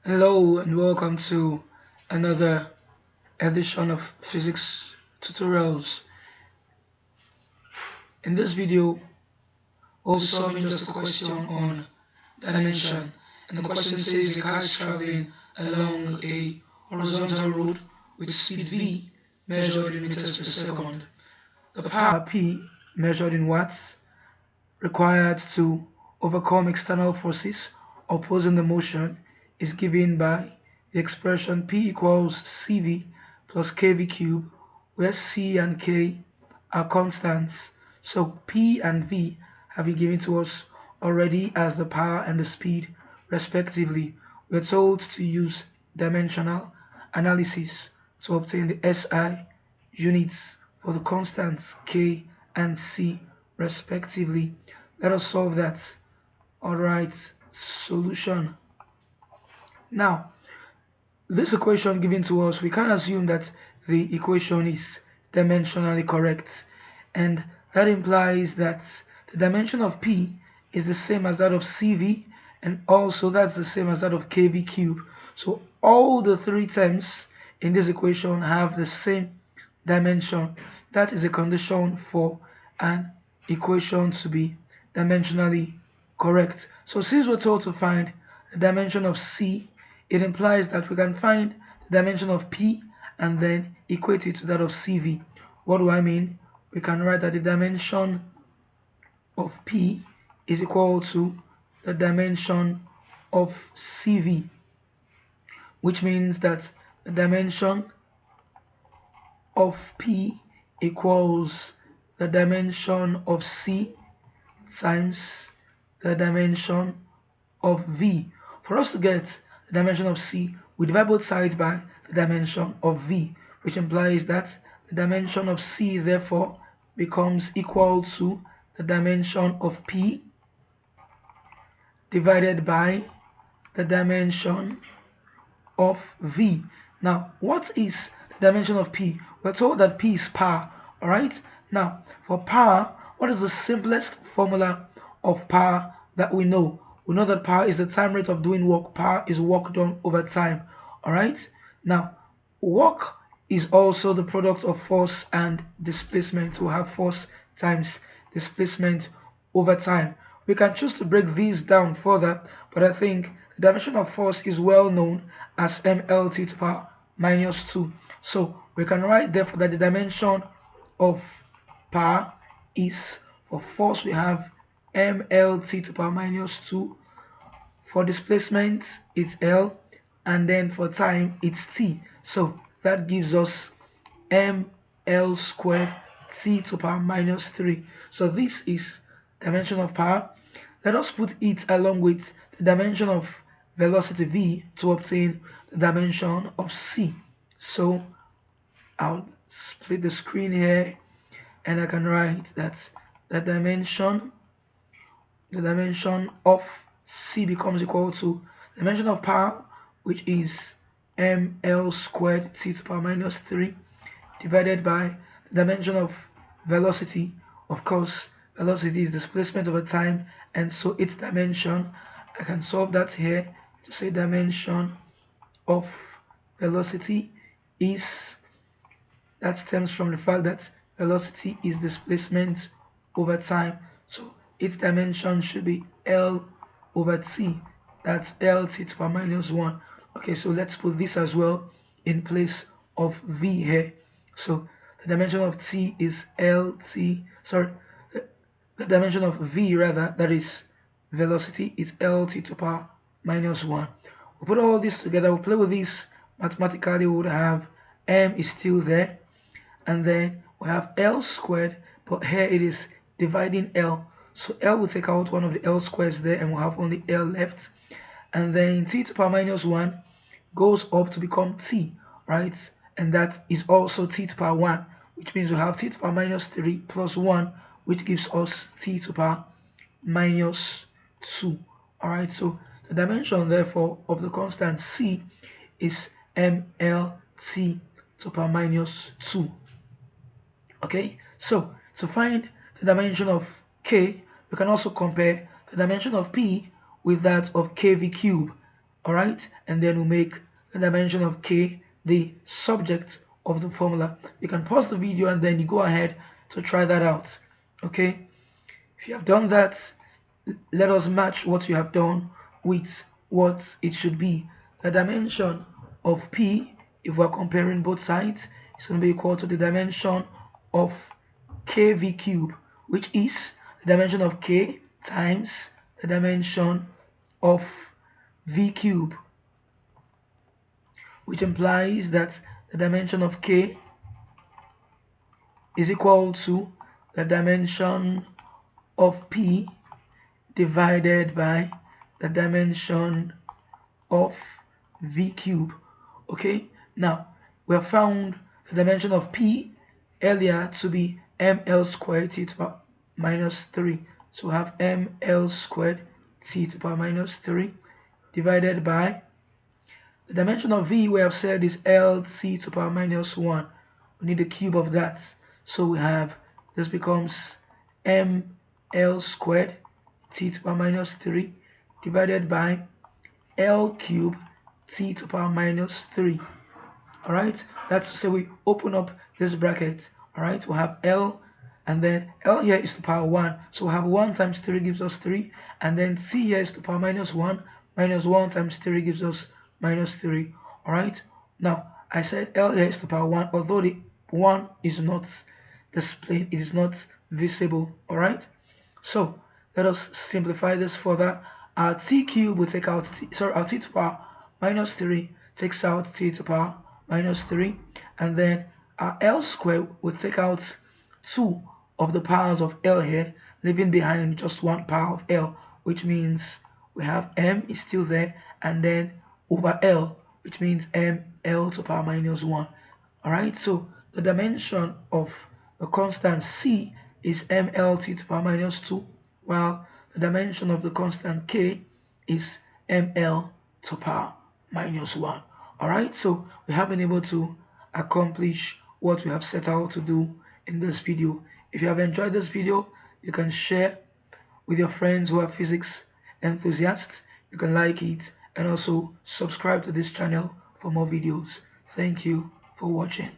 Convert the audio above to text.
Hello and welcome to another edition of physics tutorials. In this video, we'll be solving just a question on dimension. And the question says a car is traveling along a horizontal road with speed v measured in meters per second. The power P measured in watts required to overcome external forces opposing the motion is given by the expression P equals CV plus kV cube, where C and K are constants. So P and V have been given to us already as the power and the speed respectively. We're told to use dimensional analysis to obtain the SI units for the constants K and C respectively. Let us solve that. Alright, solution. Now, this equation given to us, we can assume that the equation is dimensionally correct, and that implies that the dimension of P is the same as that of CV, and also that's the same as that of kV cube. So all the three terms in this equation have the same dimension. That is a condition for an equation to be dimensionally correct. So since we're told to find the dimension of C, it implies that we can find the dimension of P and then equate it to that of CV. What do I mean? We can write that the dimension of P is equal to the dimension of CV, which means that the dimension of P equals the dimension of C times the dimension of V. For us to get the dimension of C, we divide both sides by the dimension of V, which implies that the dimension of C therefore becomes equal to the dimension of P divided by the dimension of V. Now, what is the dimension of P? We're told that P is power, alright? Now, for power, what is the simplest formula of power that we know? We know that power is the time rate of doing work. Power is work done over time, alright? Now, work is also the product of force and displacement. We have force times displacement over time. We can choose to break these down further, but I think the dimension of force is well known as mLT to the power minus 2. So we can write therefore that the dimension of power is, for force we have mLT to the power minus 2, for displacement it's L, and then for time it's T. So that gives us mL squared T to the power minus 3. So this is dimension of power. Let us put it along with the dimension of velocity V to obtain the dimension of C. So I'll split the screen here and I can write that the dimension of C becomes equal to the dimension of power, which is mL squared T to the power minus 3, divided by the dimension of velocity. Of course, velocity is displacement over time, and so its dimension, I can solve that here to say dimension of velocity is, that stems from the fact that velocity is displacement over time, so its dimension should be L over T. That's LT to the power minus 1. Okay, so let's put this as well in place of V here. So the dimension of T is LT, sorry, the dimension of V rather, that is velocity, is LT to the power minus 1. We put all this together, we'll play with this mathematically. We would have m is still there, and then we have L squared, but here it is dividing L. So L will take out one of the L squares there and we'll have only L left. And then T to the power minus 1 goes up to become T, right? And that is also T to the power 1, which means we have T to the power minus 3 plus 1, which gives us T to the power minus 2. Alright, so the dimension therefore of the constant C is mLT to the power minus 2. Okay, so to find the dimension of K, we can also compare the dimension of P with that of kV cube. Alright, and then we'll make the dimension of k the subject of the formula. You can pause the video and then you go ahead to try that out. Okay, if you have done that, let us match what you have done with what it should be. The dimension of p, if we're comparing both sides, is going to be equal to the dimension of kv cube, which is the dimension of k times the dimension of v cube, which implies that the dimension of k is equal to the dimension of p divided by the dimension of v cube. Okay, now we have found the dimension of p earlier to be ml squared t to the power minus 3. So we have ml squared t to the power minus 3 divided by the dimension of v we have said is l t to the power minus 1. We need the cube of that. So we have, this becomes ml squared t to the power minus 3 divided by l cube t to the power minus 3. Alright, that's to say we open up this bracket. Alright, we'll have l, and then l here is to the power 1. So we'll have 1 times 3 gives us 3, and then t here is to the power minus 1. Minus 1 times 3 gives us minus 3. Alright, now I said l here is to the power 1, although the 1 is not displayed, it is not visible. Alright, so let us simplify this further. Our t cube will take out our t to the power minus 3 takes out t to the power minus 3, and then our l squared will take out 2 of the powers of l here, leaving behind just 1 power of l, which means we have m is still there, and then over l, which means ml to the power minus 1. Alright, so the dimension of the constant c is mlt to the power minus 2, while the dimension of the constant k is ml to the power minus 1. Alright, so we have been able to accomplish what we have set out to do in this video. If you have enjoyed this video, you can share with your friends who are physics enthusiasts. You can like it and also subscribe to this channel for more videos. Thank you for watching.